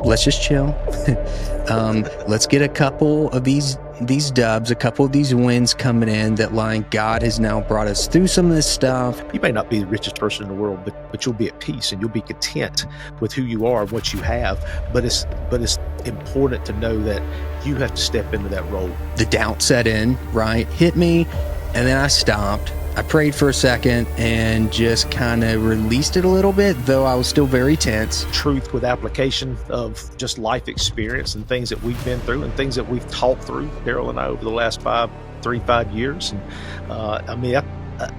let's just chill. Let's get a couple of these dubs, a couple of these wins coming in that line. God has now brought us through some of this stuff. You may not be the richest person in the world, but you'll be at peace and you'll be content with who you are and what you have. But it's important to know that you have to step into that role. The doubt set in, right? Hit me, and then I stopped. I prayed for a second and just kind of released it a little bit, though I was still very tense. Truth with application of just life experience and things that we've been through and things that we've talked through, Darrell and I, over the last 5 years. And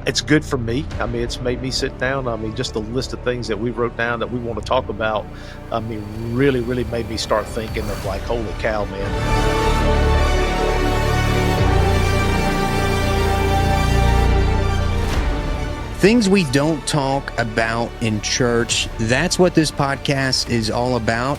it's good for me. I mean, it's made me sit down. I mean, just the list of things that we wrote down that we want to talk about, I mean, really, really made me start thinking of like, holy cow, man. Things we don't talk about in church. That's what this podcast is all about.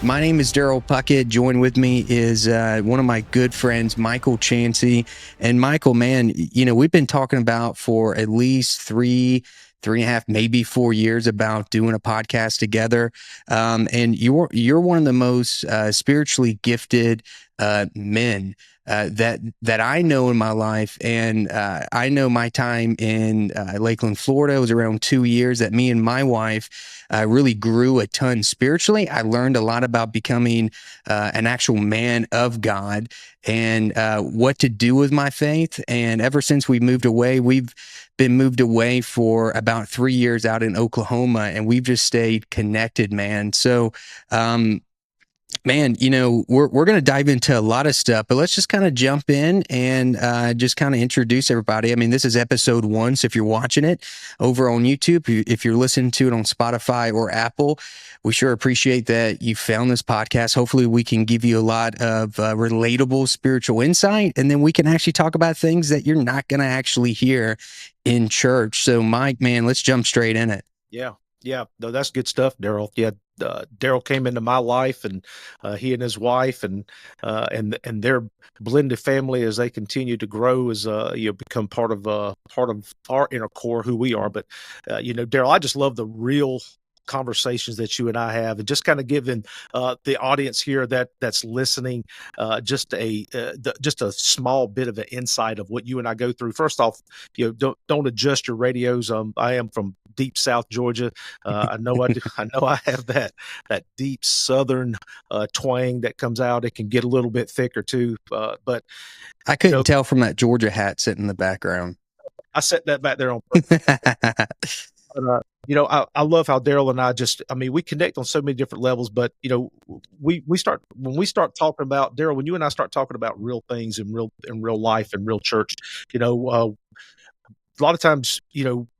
My name is Darrell Puckett. Joined with me is one of my good friends, Michael Chancy. And Michael, man, you know, we've been talking about for at least three and a half, maybe 4 years about doing a podcast together. And you're one of the most spiritually gifted men that I know in my life. And I know my time in Lakeland, Florida was around 2 years that me and my wife really grew a ton spiritually. I learned a lot about becoming an actual man of God and what to do with my faith. And ever since we moved away, we've been moved away for about 3 years out in Oklahoma, and we've just stayed connected, man. So, man, you know, we're going to dive into a lot of stuff, but let's just kind of jump in and just kind of introduce everybody. I mean, this is episode 1. So if you're watching it over on YouTube, if you're listening to it on Spotify or Apple, we sure appreciate that you found this podcast. Hopefully we can give you a lot of relatable spiritual insight, and then we can actually talk about things that you're not going to actually hear in church. So Mike, man, let's jump straight in it. Yeah. No, that's good stuff, Darrell. Yeah. Darrell came into my life, and he and his wife and their blended family, as they continue to grow, as become part of our inner core, who we are. But Darrell, I just love the real conversations that you and I have, and just kind of giving the audience here that's listening just a small bit of an insight of what you and I go through. First off, don't adjust your radios. I am from deep South Georgia. I know I do. I know I have that deep Southern twang that comes out. It can get a little bit thicker too, but I couldn't tell from that Georgia hat sitting in the background. I set that back there on purpose. But, I love how Darrell and I we connect on so many different levels, but, when we start talking about, Darrell, when you and I start talking about real things in real life and real church, a lot of times,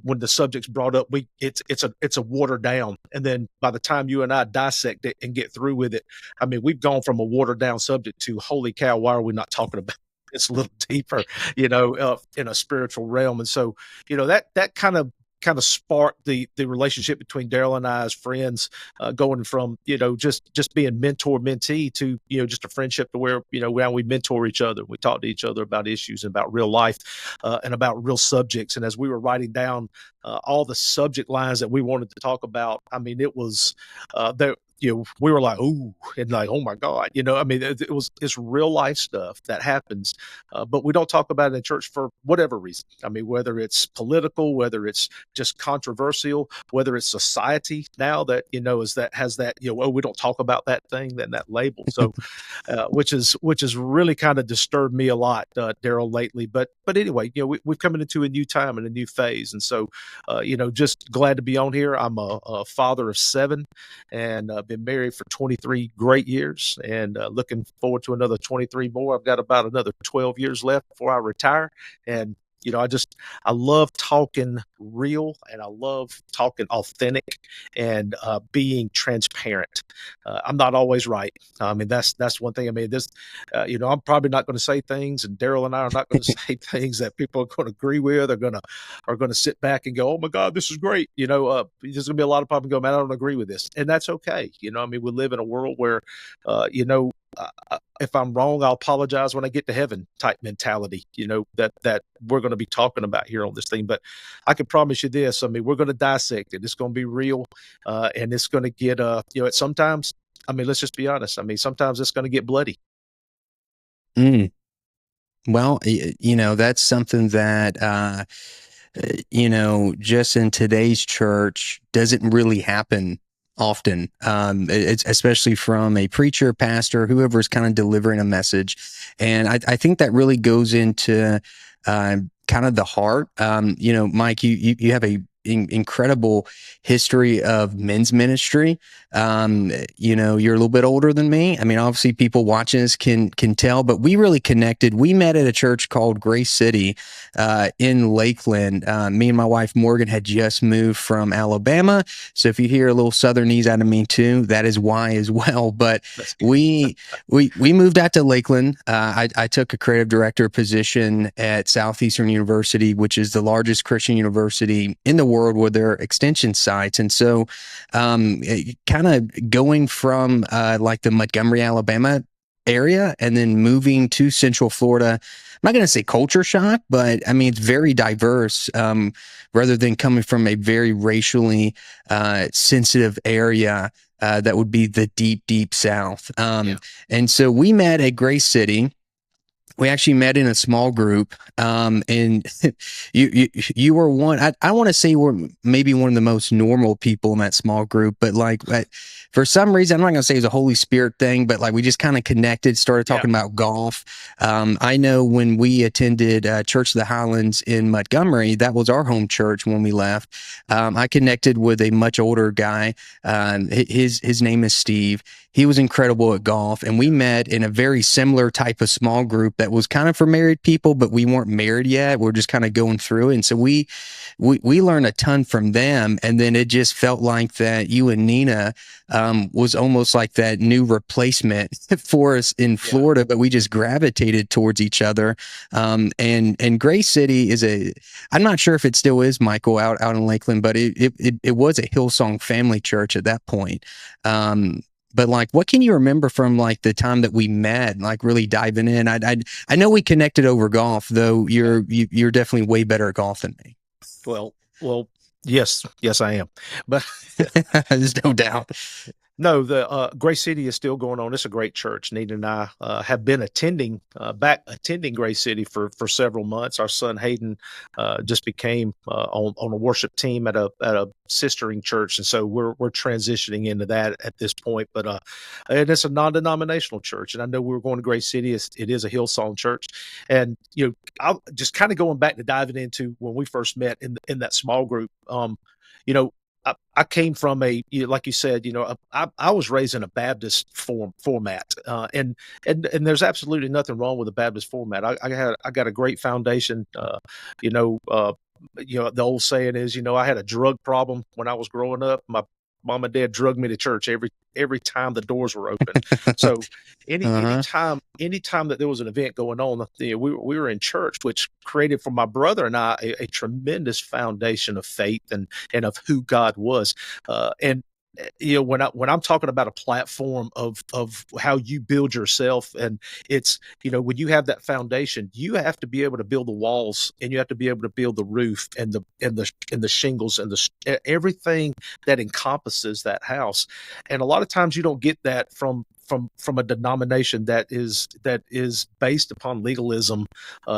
when the subject's brought up, it's a watered down. And then by the time you and I dissect it and get through with it, I mean, we've gone from a watered down subject to, holy cow, why are we not talking about this a little deeper, in a spiritual realm? And so, that kind of sparked the relationship between Darrell and I as friends, going from, just being mentor mentee to, just a friendship to where, now we mentor each other. We talk to each other about issues and about real life, and about real subjects. And as we were writing down all the subject lines that we wanted to talk about, I mean, it was there. We were like, ooh, and like, oh my God, it's real life stuff that happens, but we don't talk about it in church for whatever reason. I mean, whether it's political, whether it's just controversial, whether it's society now that, has that, we don't talk about that thing, that label. So, which is really kind of disturbed me a lot, Darrell, lately. But anyway, we've come into a new time and a new phase. And so, just glad to be on here. I'm a father of 7, and been married for 23 great years, and looking forward to another 23 more. I've got about another 12 years left before I retire. And I love talking real, and I love talking authentic, and being transparent. I'm not always right. I mean, that's one thing. I mean, I'm probably not going to say things, and Darrell and I are not going to say things that people are going to agree with. Are going to sit back and go, oh my God, this is great. There's going to be a lot of people go, man, I don't agree with this, and that's okay. We live in a world where, if I'm wrong, I'll apologize when I get to heaven type mentality, that we're going to be talking about here on this thing. But I can promise you this. I mean, we're going to dissect it. It's going to be real, and it's going to get, sometimes I mean, let's just be honest. I mean, sometimes it's going to get bloody. Mm. Well, that's something that, just in today's church doesn't really happen often. It's especially from a preacher, pastor, whoever's kind of delivering a message. And I think that really goes into kind of the heart. Mike, you have a incredible history of men's ministry. You're a little bit older than me. I mean, obviously people watching this can tell, but we really connected. We met at a church called Grace City in Lakeland. Me and my wife Morgan had just moved from Alabama. So if you hear a little Southernese out of me too, that is why as well. But That's good. we moved out to Lakeland. I took a creative director position at Southeastern University, which is the largest Christian university in the world with their extension sites. And so kind of going from like the Montgomery, Alabama area and then moving to Central Florida. I'm not going to say culture shock, but I mean, it's very diverse rather than coming from a very racially sensitive area. That would be the deep, deep South. Yeah. And so we met at Grace City. We actually met in a small group, and you were one. I want to say you were maybe one of the most normal people in that small group, but like for some reason, I'm not going to say it's a Holy Spirit thing, but like we just kind of connected, started talking about golf. I know when we attended Church of the Highlands in Montgomery, that was our home church when we left. I connected with a much older guy. His name is Steve. He was incredible at golf, and we met in a very similar type of small group that was kind of for married people, but we weren't married yet. We're just kind of going through it. And so we learned a ton from them. And then it just felt like that you and Nina was almost like that new replacement for us in Florida, but we just gravitated towards each other. And Grace City I'm not sure if it still is, Michael, out in Lakeland, but it was a Hillsong family church at that point. But like, what can you remember from like the time that we met, like really diving in? I know we connected over golf, though you're definitely way better at golf than me. Well, yes, I am, but There's no doubt. no, the Grace City is still going on. It's a great church. Nita and I have been attending Grace City for several months. Our son Hayden just became on a worship team at a sistering church, and so we're transitioning into that at this point. But and it's a non-denominational church, and I know we were going to Grace City. It is a Hillsong church, and I'll just kind of going back to diving into when we first met in that small group. You know, I came from like you said, I was raised in a Baptist format, and there's absolutely nothing wrong with a Baptist format. I got a great foundation. The old saying is, I had a drug problem when I was growing up. My mom and dad drugged me to church every time the doors were open. So anytime that there was an event going on, we were in church, which created for my brother and I a tremendous foundation of faith and of who God was. And when I'm talking about a platform of how you build yourself, and it's when you have that foundation, you have to be able to build the walls, and you have to be able to build the roof and the shingles and everything that encompasses that house. And a lot of times you don't get that from a denomination that is based upon legalism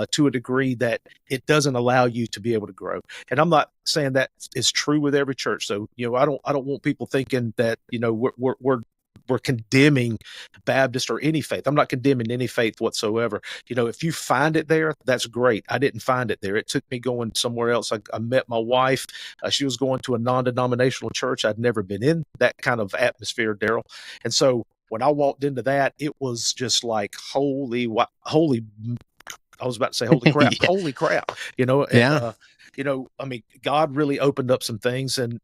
to a degree that it doesn't allow you to be able to grow. And I'm not saying that is true with every church. So I don't want people thinking that we're condemning Baptist or any faith. I'm not condemning any faith whatsoever. If you find it there, that's great. I didn't find it there. It took me going somewhere else. I met my wife. She was going to a non-denominational church. I'd never been in that kind of atmosphere, Darrell. And so when I walked into that, it was just like, holy, I was about to say, holy crap, Yeah. holy crap, I mean, God really opened up some things and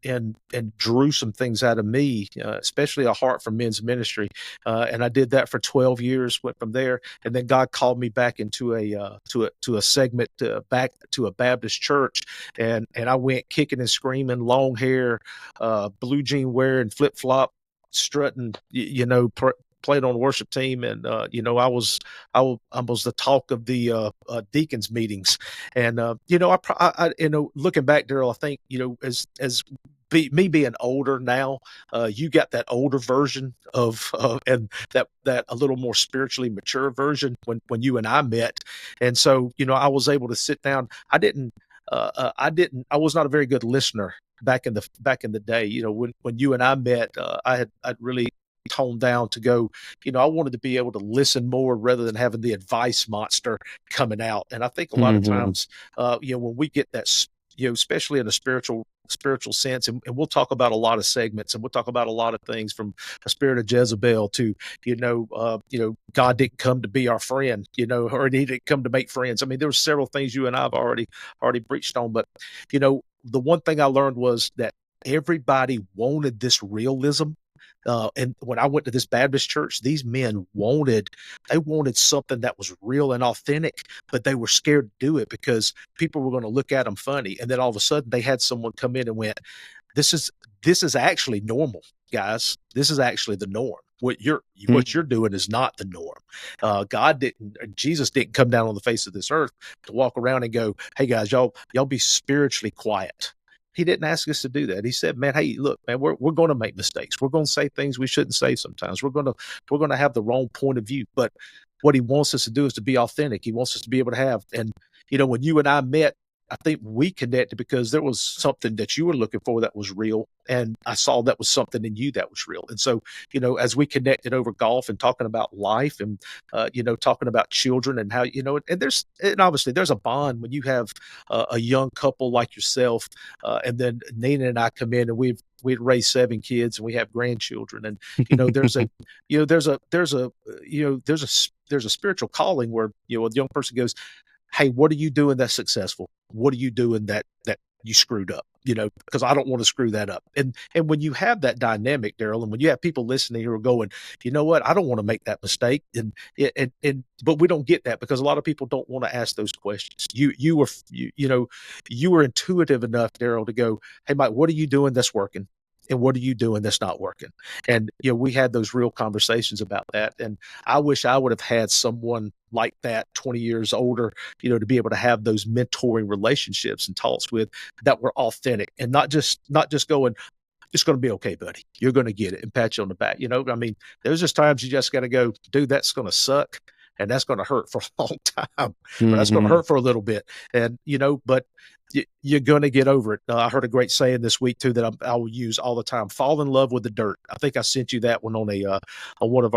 drew some things out of me, especially a heart for men's ministry. And I did that for 12 years, went from there. And then God called me back into a segment, back to a Baptist church. And I went kicking and screaming, long hair, blue jean wearing, flip flop, strutting, played on the worship team, and I was the talk of the deacons meetings, and looking back, Darrell, I think as me being older now, you got that older version of, and that a little more spiritually mature version when you and I met. And so, I was able to sit down. I was not a very good listener back in the day. When you and I met, I'd really toned down to go, I wanted to be able to listen more rather than having the advice monster coming out. And I think a lot of times, when we get that, especially in a spiritual sense, and we'll talk about a lot of segments, and we'll talk about a lot of things, from a spirit of Jezebel to, God didn't come to be our friend, or he didn't come to make friends. I mean, there were several things you and I have already breached on, but, the one thing I learned was that everybody wanted this realism. And when I went to this Baptist church, these men wanted something that was real and authentic, but they were scared to do it because people were going to look at them funny. And then all of a sudden they had someone come in and went, this is actually normal, guys. This is actually the norm. What you're doing is not the norm. Jesus didn't come down on the face of this earth to walk around and go, hey guys, y'all be spiritually quiet. He didn't ask us to do that. He said, man, hey, look, man, we're going to make mistakes. We're going to say things we shouldn't say sometimes. We're going to have the wrong point of view. But what he wants us to do is to be authentic. He wants us to be able to have, and, when you and I met, I think we connected because there was something that you were looking for that was real. And I saw that was something in you that was real. And so, as we connected over golf and talking about life and, talking about children and how, and obviously there's a bond when you have a young couple like yourself. And then Nina and I come in and we'd raised 7 kids and we have grandchildren. And, there's a spiritual calling where, a young person goes, hey, what are you doing that's successful? What are you doing that you screwed up? Because I don't want to screw that up. And when you have that dynamic, Darrell, and when you have people listening who are going, you know what, I don't want to make that mistake. But we don't get that because a lot of people don't want to ask those questions. You were intuitive enough, Darrell, to go, hey, Mike, what are you doing that's working? And what are you doing that's not working? And, we had those real conversations about that. And I wish I would have had someone like that 20 years older, to be able to have those mentoring relationships and talks with that were authentic and not just going, it's going to be okay, buddy. You're going to get it, and pat you on the back. I mean, there's just times you just got to go, dude, that's going to suck. And that's going to hurt for a long time, or that's going to hurt for a little bit. And, but you're going to get over it. I heard a great saying this week too, that I will use all the time: fall in love with the dirt. I think I sent you that one on one of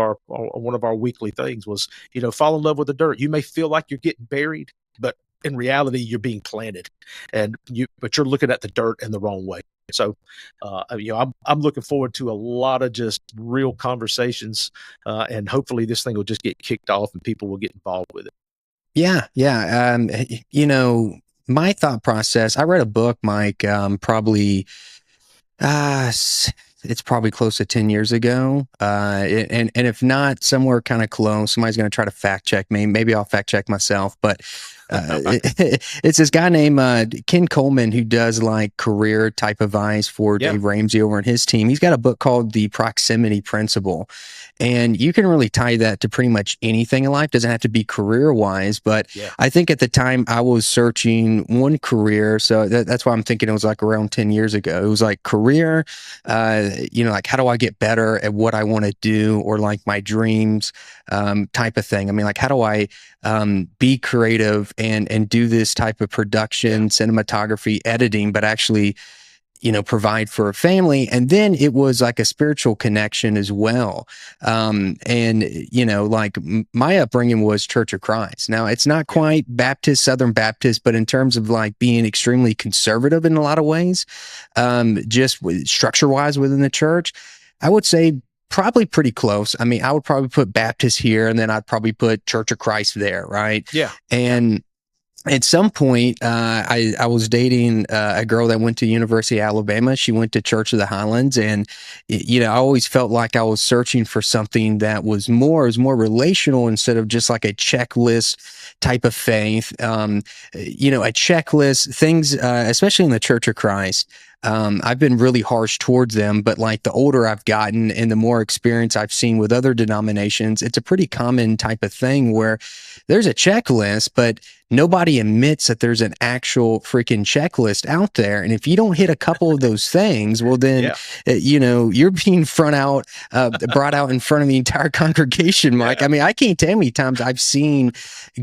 our weekly things was, fall in love with the dirt. You may feel like you're getting buried, but in reality, you're being planted, but you're looking at the dirt in the wrong way. So, I'm looking forward to a lot of just real conversations, and hopefully this thing will just get kicked off and people will get involved with it. Yeah. My thought process, I read a book, Mike, probably, it's probably close to 10 years ago. And if not, somewhere kind of close, somebody's going to try to fact check me. Maybe I'll fact check myself, but it's this guy named Ken Coleman who does like career type advice for Dave Ramsey over on his team. He's got a book called The Proximity Principle. And you can really tie that to pretty much anything in life. Doesn't have to be career wise, but I think at the time I was searching one career. So that's why I'm thinking it was like around 10 years ago. It was like career, like how do I get better at what I want to do, or like my dreams, type of thing. I mean, like how do I be creative and do this type of production, cinematography, editing, but actually, provide for a family. And then it was like a spiritual connection as well. Like my upbringing was Church of Christ. Now it's not quite Baptist, Southern Baptist, but in terms of like being extremely conservative in a lot of ways, just structure wise within the church, I would say probably pretty close. I mean, I would probably put Baptist here and then I'd probably put Church of Christ there. Right. Yeah. And at some point, I was dating a girl that went to University of Alabama. She went to Church of the Highlands, and I always felt like I was searching for something that was more relational instead of just like a checklist type of faith. A checklist, things, especially in the Church of Christ. I've been really harsh towards them, but like the older I've gotten and the more experience I've seen with other denominations, it's a pretty common type of thing where there's a checklist, but nobody admits that there's an actual freaking checklist out there. And if you don't hit a couple of those things, well, then, you're being brought out in front of the entire congregation, Mike. I mean, I can't tell how many times I've seen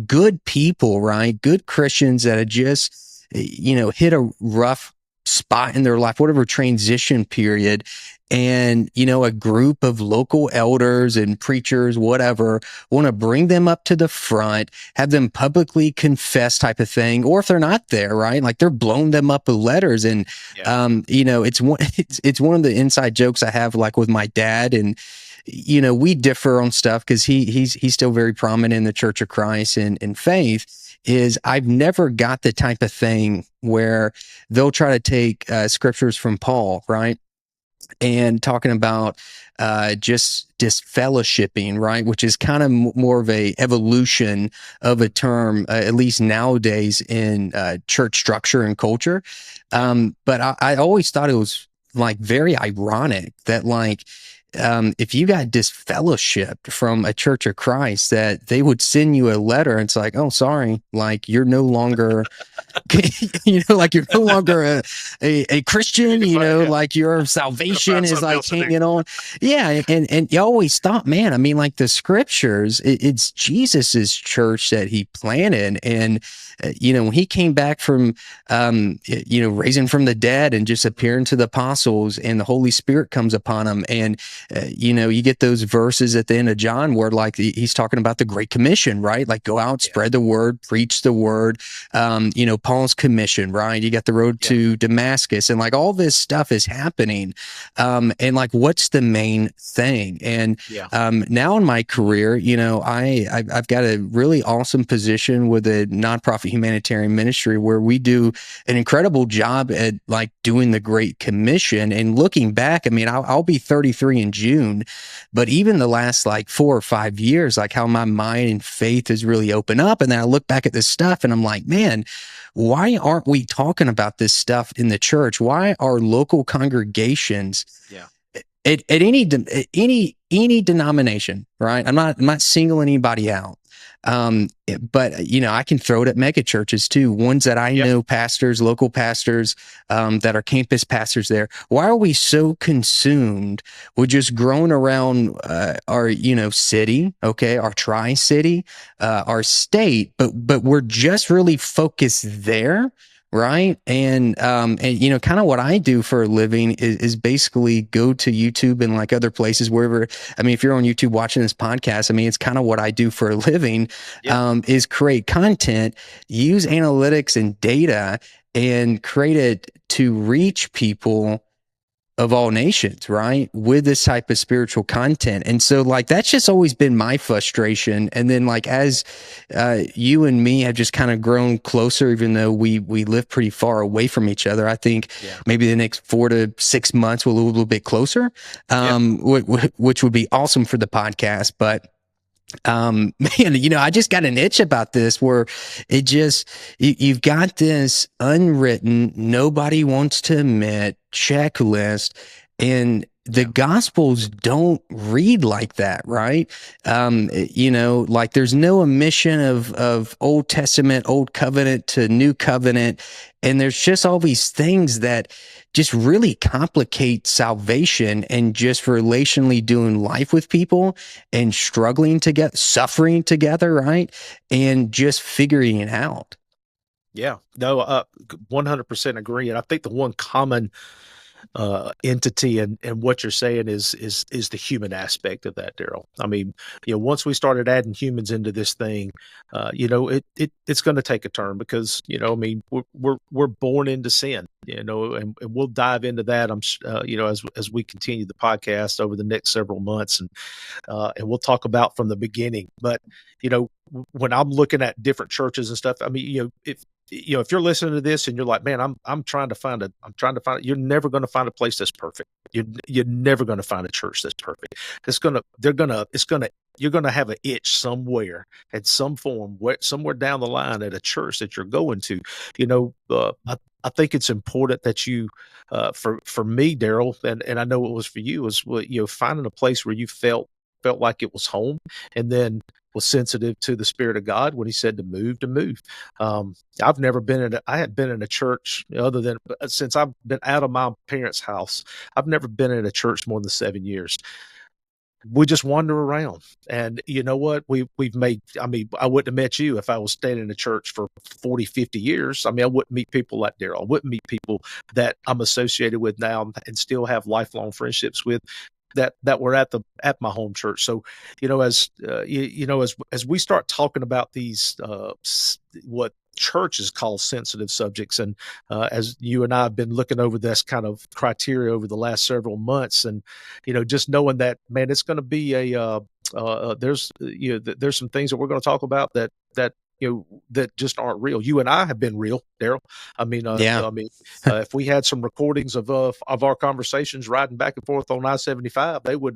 good people, right? Good Christians that have just, hit a rough spot in their life, whatever transition period. And, a group of local elders and preachers, whatever, want to bring them up to the front, have them publicly confess type of thing. Or if they're not there, right? Like they're blowing them up with letters. And, it's one of the inside jokes I have like with my dad. And, we differ on stuff because he's still very prominent in the Church of Christ and in faith. Is I've never got the type of thing where they'll try to take scriptures from Paul, right? And talking about just disfellowshipping, right? Which is kind of more of a evolution of a term, at least nowadays in church structure and culture. But I always thought it was like very ironic that like, if you got disfellowshipped from a Church of Christ, that they would send you a letter and it's like, oh, sorry, like you're no longer, like you're no longer a Christian, like your salvation is like hanging on. Yeah. And you always thought, man, I mean, like the scriptures, it's Jesus's church that he planted. And, when he came back from, raising from the dead and just appearing to the apostles and the Holy Spirit comes upon him. And, you get those verses at the end of John where like he's talking about the Great Commission, right? Like go out, spread the word, preach the word. Paul's commission, right? You got the road to Damascus and like all this stuff is happening. And like, what's the main thing? And now in my career, I've got a really awesome position with a nonprofit humanitarian ministry where we do an incredible job at like doing the Great Commission. And looking back, I mean, I'll be 33 in June, but even the last like 4 or 5 years, like how my mind and faith has really opened up. And then I look back at this stuff and I'm like, man, why aren't we talking about this stuff in the church? Why are local congregations at any denomination, right? I'm not singling anybody out. But I can throw it at mega churches too. Ones that I know, pastors, local pastors, that are campus pastors there. Why are we so consumed with just growing around, our, city, okay, our tri-city, our state, but we're just really focused there. Right. And kind of what I do for a living is basically go to YouTube and like other places, wherever. I mean, if you're on YouTube watching this podcast, I mean, it's kind of what I do for a living, is create content, use analytics and data and create it to reach people of all nations, right? With this type of spiritual content. And so like, that's just always been my frustration. And then like, as you and me have just kind of grown closer, even though we live pretty far away from each other, I think maybe the next 4 to 6 months we'll a little bit closer, which would be awesome for the podcast. But man, I just got an itch about this where it just, you've got this unwritten, nobody wants to admit checklist, and the gospels don't read like that, right? Like there's no omission of Old Testament, Old Covenant to New Covenant. And there's just all these things that just really complicate salvation and just relationally doing life with people and struggling together, suffering together, right? And just figuring it out. Yeah, no, 100% agree. And I think the one common entity and what you're saying is the human aspect of that, Darrell. I mean, once we started adding humans into this thing, it's going to take a turn because, I mean, we're born into sin, and we'll dive into that. As we continue the podcast over the next several months, and we'll talk about from the beginning. But when I'm looking at different churches and stuff, I mean, if you're listening to this and you're like, man, I'm trying to find you're never going to find a place that's perfect. You're never going to find a church that's perfect. You're going to have an itch somewhere at some form, somewhere down the line at a church that you're going to. I think it's important that you, for me, Darrell, and I know it was for you, was finding a place where you felt like it was home, and then was sensitive to the Spirit of God when He said to move, to move. I've never been I had been in a church other than since I've been out of my parents' house. I've never been in a church more than 7 years. We just wander around, and you know what? We've made. I mean, I wouldn't have met you if I was staying in a church for 40, 50 years. I mean, I wouldn't meet people like Darrell. I wouldn't meet people that I'm associated with now and still have lifelong friendships with, that were at my home church. So, as we start talking about these what churches call sensitive subjects, and as you and I have been looking over this kind of criteria over the last several months, and just knowing that, man, it's going to be there's some things that we're going to talk about that just aren't real. You and I have been real, Darrell. I mean, Yeah. if we had some recordings of our conversations riding back and forth on I-75, they would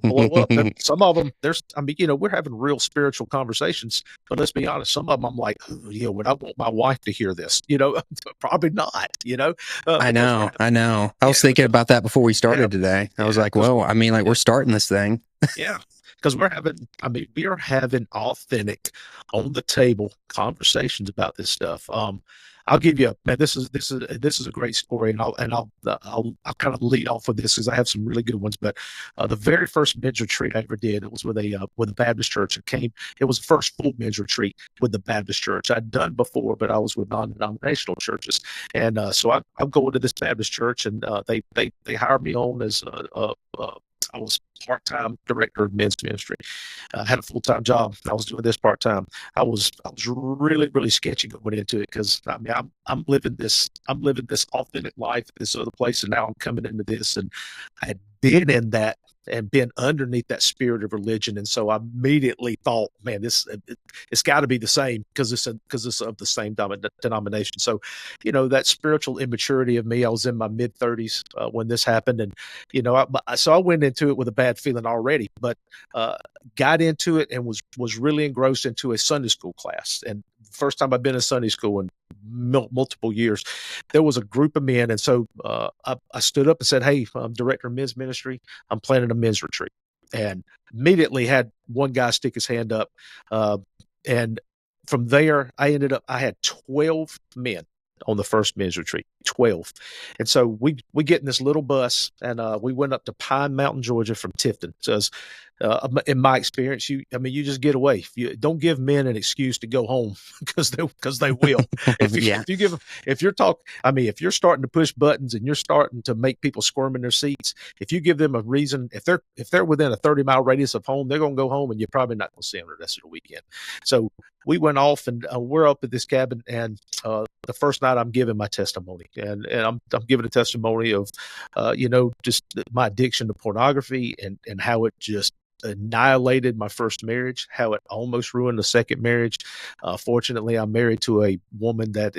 blow up. Some of them, we're having real spiritual conversations, but let's be honest, some of them I'm like, would I want my wife to hear this? Probably not. I know. I was thinking about that before we started today. I was like, well, I mean, like, we're starting this thing. Yeah. Because we are having authentic, on the table conversations about this stuff. I'll give you, man, this is a great story, and I'll kind of lead off with this because I have some really good ones. But the very first men's retreat I ever did, it was with a Baptist church. It was the first full men's retreat with the Baptist church. I'd done before, but I was with non-denominational churches, and so I'm going to this Baptist church, and they hired me on as I was part-time director of men's ministry. I had a full-time job. I was doing this part-time. I was really, really sketchy going into it because I'm living this authentic life at this other place, and now I'm coming into this, and I had been in that and been underneath that spirit of religion, and so I immediately thought, man, it's got to be the same because it's of the same denomination. So, that spiritual immaturity of me, I was in my mid-30s when this happened, and so I went into it with a bad feeling already, but got into it and was really engrossed into a Sunday school class. And first time I've been in Sunday school in multiple years, there was a group of men. And so I stood up and said, hey, I'm director of men's ministry. I'm planning a men's retreat. And immediately had one guy stick his hand up. And from there, I had 12 men on the first men's retreat, 12. And so we get in this little bus, and we went up to Pine Mountain, Georgia from Tifton. So in my experience, you just get away. You don't give men an excuse to go home because they will. If you're starting to push buttons and you're starting to make people squirm in their seats, if you give them a reason, if they're within a 30-mile radius of home, they're going to go home, and you're probably not going to see them the rest of the weekend. So we went off, and we're up at this cabin, and the first night I'm giving my testimony, and I'm giving a testimony of just my addiction to pornography, and how it just annihilated my first marriage, how it almost ruined the second marriage. Fortunately, I'm married to a woman that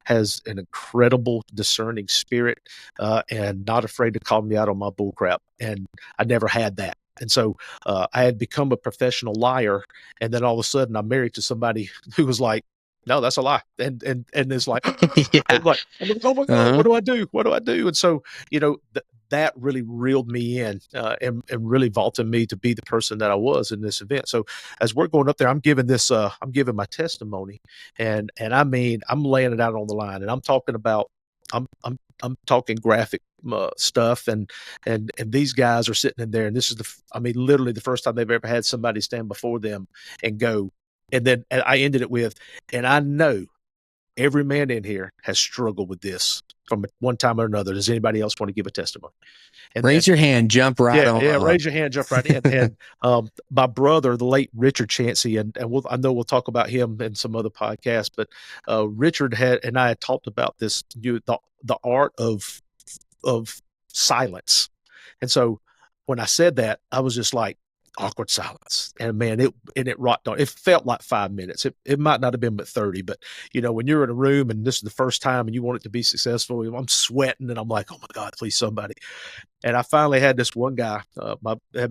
has an incredible discerning spirit, and not afraid to call me out on my bullcrap. And I never had that. And so I had become a professional liar, and then all of a sudden I'm married to somebody who was like, no, that's a lie. And it's like, like, oh my God, what do I do? What do I do? And so, that really reeled me in, and really vaulted me to be the person that I was in this event. So as we're going up there, I'm giving my testimony, and I mean, I'm laying it out on the line, and I'm talking about, I'm talking graphic stuff, and these guys are sitting in there, and this is literally the first time they've ever had somebody stand before them and go, and then I ended it with, and I know every man in here has struggled with this from one time or another. Does anybody else want to give a testimony? And raise your hand, jump right on. Yeah, raise your hand, jump right in. And my brother, the late Richard Chancy, and I know we'll talk about him in some other podcasts, but Richard and I had talked about this, the art of silence. And so when I said that, I was just like, awkward silence. And man, it rocked on. It felt like 5 minutes. It might not have been but 30, but when you're in a room and this is the first time and you want it to be successful, I'm sweating and I'm like, oh my God, please somebody. And I finally had this one guy,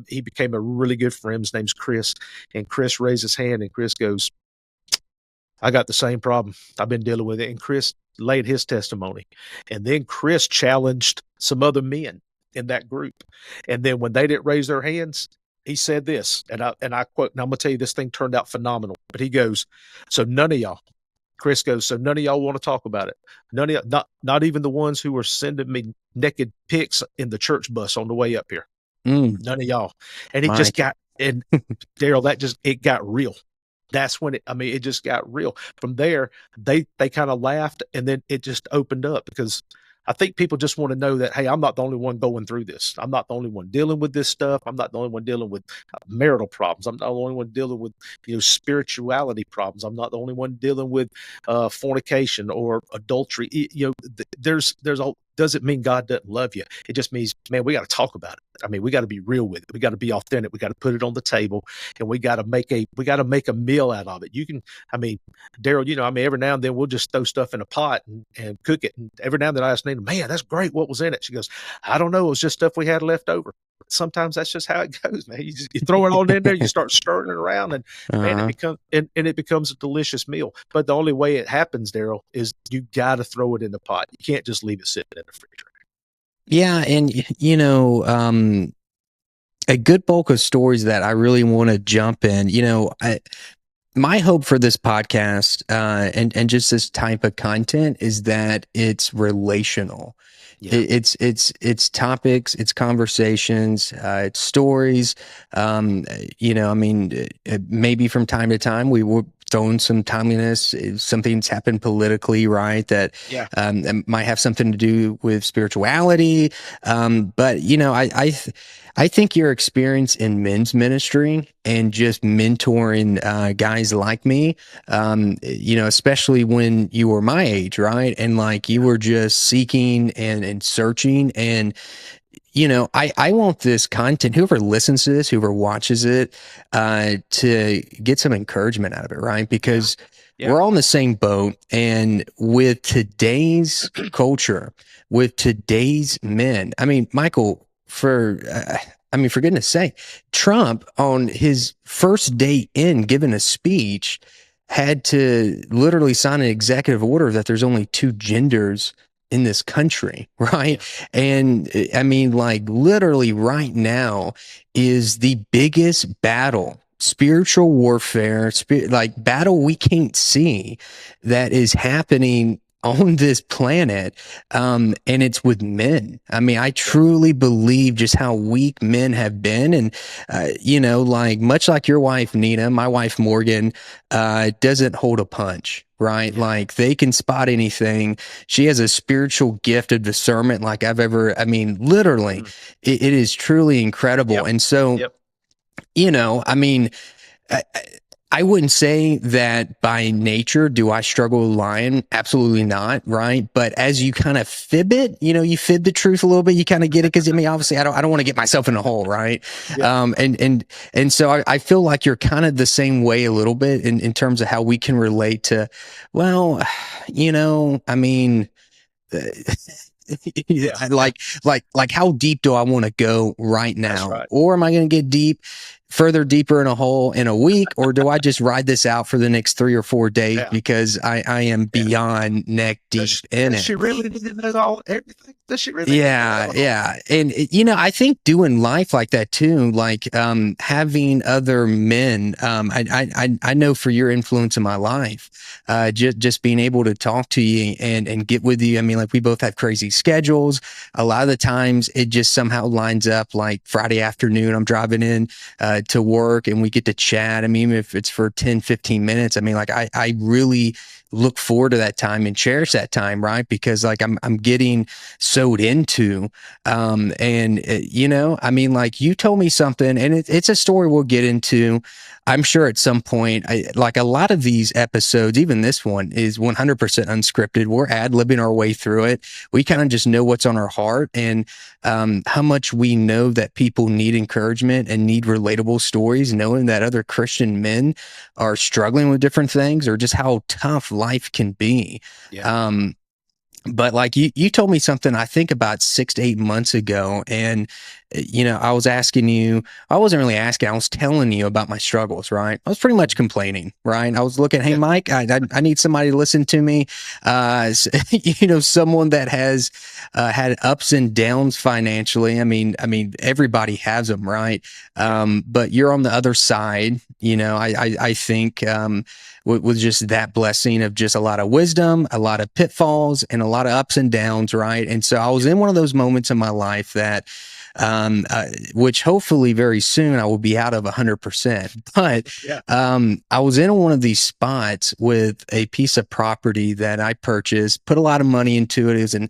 he became a really good friend. His name's Chris. And Chris raised his hand and Chris goes, I got the same problem. I've been dealing with it. And Chris laid his testimony. And then Chris challenged some other men in that group. And then when they didn't raise their hands, he said this, and I quote, and I'm going to tell you, this thing turned out phenomenal. But he goes, so none of y'all, Chris goes, so none of y'all want to talk about it. None of y'all, not even the ones who were sending me naked pics in the church bus on the way up here. None of y'all. And it just got, and Darrell, it got real. That's when it just got real. From there, they kind of laughed, and then it just opened up, because I think people just want to know that, hey, I'm not the only one going through this. I'm not the only one dealing with this stuff. I'm not the only one dealing with marital problems. I'm not the only one dealing with spirituality problems. I'm not the only one dealing with fornication or adultery. There's all. Doesn't mean God doesn't love you. It just means, man, we got to talk about it. I mean, we got to be real with it. We got to be authentic. We got to put it on the table, and we got to make a meal out of it. Darrell, every now and then we'll just throw stuff in a pot and cook it. And every now and then I ask Nina, man, that's great. What was in it? She goes, I don't know. It was just stuff we had left over. Sometimes that's just how it goes, man. You throw it all in there, you start stirring it around, and man, it becomes a delicious meal. But the only way it happens, Darrell, is you got to throw it in the pot. You can't just leave it sitting in the refrigerator. Yeah, and a good bulk of stories that I really want to jump in. My hope for this podcast and just this type of content is that it's relational. Yeah. It's topics, it's conversations, it's stories. Maybe from time to time we will throw in some timeliness. If something's happened politically, right? That might have something to do with spirituality. But I think your experience in men's ministry and just mentoring guys like me, especially when you were my age, right? And like you were just seeking and searching. And I want this content, whoever listens to this, whoever watches it, to get some encouragement out of it, right? Because we're all in the same boat. And with today's culture, with today's men, Michael, for goodness sake, Trump on his first day in giving a speech had to literally sign an executive order that there's only two genders in this country, right? And literally right now is the biggest battle, spiritual warfare, battle we can't see, that is happening on this planet, and it's with men. I truly believe just how weak men have been, and much like your wife Nina, my wife Morgan doesn't hold a punch, right? Like they can spot anything. She has a spiritual gift of discernment like I've ever. Literally, it is truly incredible. And so, I wouldn't say that by nature do I struggle with lying. Absolutely not, right? But as you kind of fib it, you fib the truth a little bit. You kind of get it because obviously I don't want to get myself in a hole, right? Yeah. And so I feel like you're kind of the same way a little bit in terms of how we can relate to, like how deep do I want to go right now? Right. Or am I going to get further deeper in a hole in a week, or do I just ride this out for the next 3 or 4 days because I am beyond neck deep in it? Does she really need to know everything? Does she really? Yeah. And I think doing life like that too, like having other men. I know for your influence in my life, just being able to talk to you and get with you. We both have crazy schedules. A lot of the times it just somehow lines up. Like Friday afternoon, I'm driving in to work and we get to chat. If it's for 10, 15 minutes, I really look forward to that time and cherish that time, right? Because like I'm getting sewed into, and you know, I mean, like you told me something, and it's a story we'll get into. I'm sure at some point, like a lot of these episodes, even this one is 100% unscripted. We're ad-libbing our way through it. We kind of just know what's on our heart, and how much we know that people need encouragement and need relatable stories, knowing that other Christian men are struggling with different things, or just how tough life can be. Yeah. But like you told me something, I think about 6 to 8 months ago, and you know, I was asking you, I wasn't really asking, I was telling you about my struggles, right? I was pretty much complaining, right? I was looking, hey, Yeah. Mike, I need somebody to listen to me. You know, someone that has had ups and downs financially. I mean, everybody has them, right? But you're on the other side, you know, I think, with just that blessing of just a lot of wisdom, a lot of pitfalls, and a lot of ups and downs, right? And so I was in one of those moments in my life that, which hopefully very soon I will be out of 100%. But Yeah. I was in one of these spots with a piece of property that I purchased, put a lot of money into it. It was an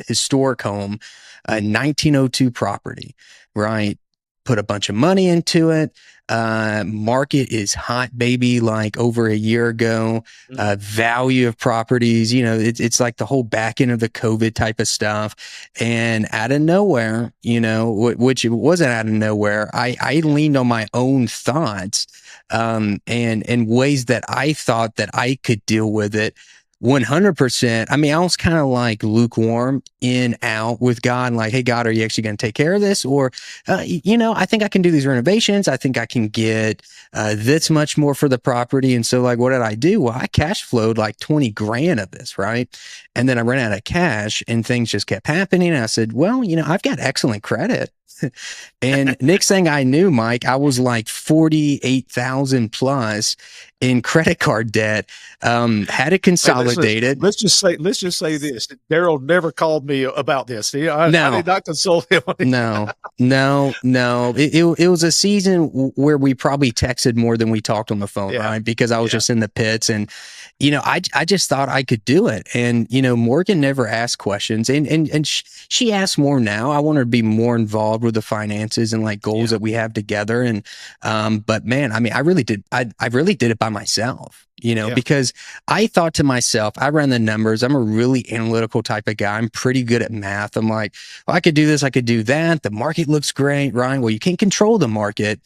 historic home, a 1902 property, right? Put a bunch of money into it. Market is hot, baby, like over a year ago. Value of properties, you know, it's like the whole back end of the COVID type of stuff. And out of nowhere, you know, which it wasn't out of nowhere, I leaned on my own thoughts, and ways that I thought that I could deal with it. 100%. I mean, I was kind of like lukewarm in out with God, like, hey, God, are you actually going to take care of this? Or, you know, I think I can do these renovations. I think I can get this much more for the property. And so, like, what did I do? Well, I cash flowed like 20 grand of this, right? And then I ran out of cash and things just kept happening. And I said, well, you know, I've got excellent credit. And next thing I knew, Mike, I was like 48,000 plus in credit card debt. Had it Hey, listen, consolidated. let's just say this. Darrell never called me about this. I No, did not consult him on it. no. It was a season where we probably texted more than we talked on the phone, Yeah. right? Because I was Yeah. just in the pits, and you know, I just thought I could do it. And you know, Morgan never asked questions, and she asks more now. I want her to be more involved with the finances and like goals Yeah. that we have together. And but man, I mean, I really did. I really did it by myself. You know, Yeah. because I thought to myself, I ran the numbers. I'm a really analytical type of guy. I'm pretty good at math. I'm like, well, I could do this, I could do that. The market looks great, Ryan. Well, you can't control the market.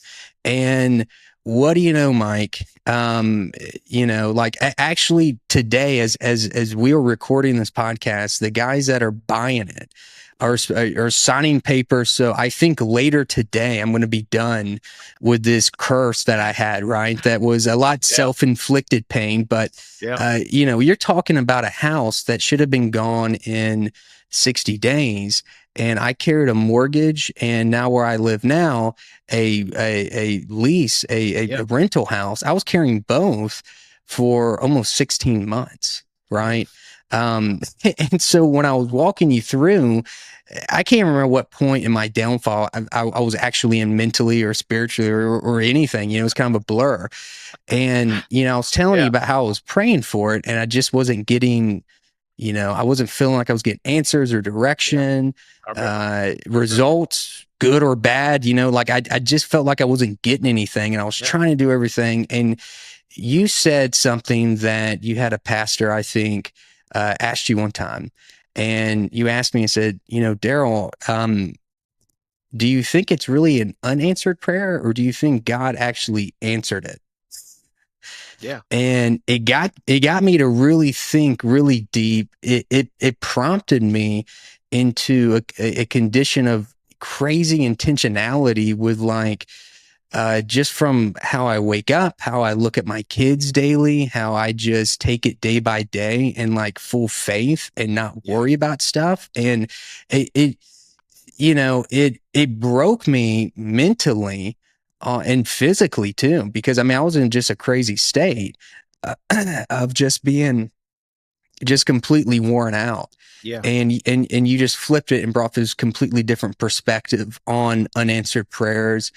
And what do you know, Mike? You know, like actually today, as we were recording this podcast, the guys that are buying it are signing papers. So I think later today I'm going to be done with this curse that I had, right? That was a lot self-inflicted pain, but Yeah. you know, you're talking about a house that should have been gone in 60 days. And I carried a mortgage, and now where I live now, a lease, a rental house. I was carrying both for almost 16 months, right? And so when I was walking you through, I can't remember what point in my downfall I was actually in mentally or spiritually or anything. You know, it was kind of a blur. And, you know, I was telling you about how I was praying for it, and I just wasn't getting, you know, I wasn't feeling like I was getting answers or direction, results, good or bad. You know, like I just felt like I wasn't getting anything, and I was trying to do everything. And you said something that you had a pastor, I think, asked you one time, and you asked me and said, you know, Darrell, do you think it's really an unanswered prayer, or do you think God actually answered it? Yeah. And it got me to really think really deep. It prompted me into a condition of crazy intentionality with like, just from how I wake up, how I look at my kids daily, how I just take it day by day and like full faith and not worry about stuff. And it you know, it broke me mentally, and physically too, because I mean, I was in just a crazy state, of just being just completely worn out. Yeah. And you just flipped it and brought this completely different perspective on unanswered prayers,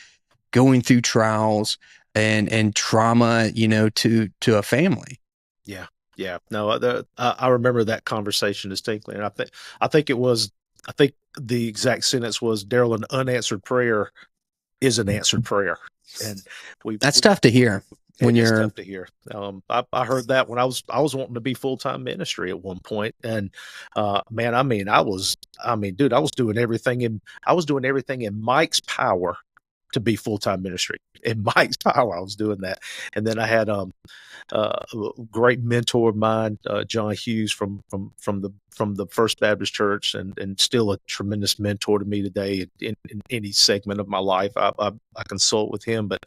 going through trials and trauma, you know, to a family. Yeah. Yeah, no, I remember that conversation distinctly, and I think it was I think the exact sentence was, Darrell, an unanswered prayer is an answered prayer, and That's tough to hear when it is you're, tough to hear. I heard that when I was wanting to be full time ministry at one point, and man, I mean, dude, I was doing everything in Mike's power to be full time ministry. In Mike's power, I was doing that, and then I had a great mentor of mine, John Hughes from the First Baptist Church, and still a tremendous mentor to me today in any segment of my life. I consult with him, but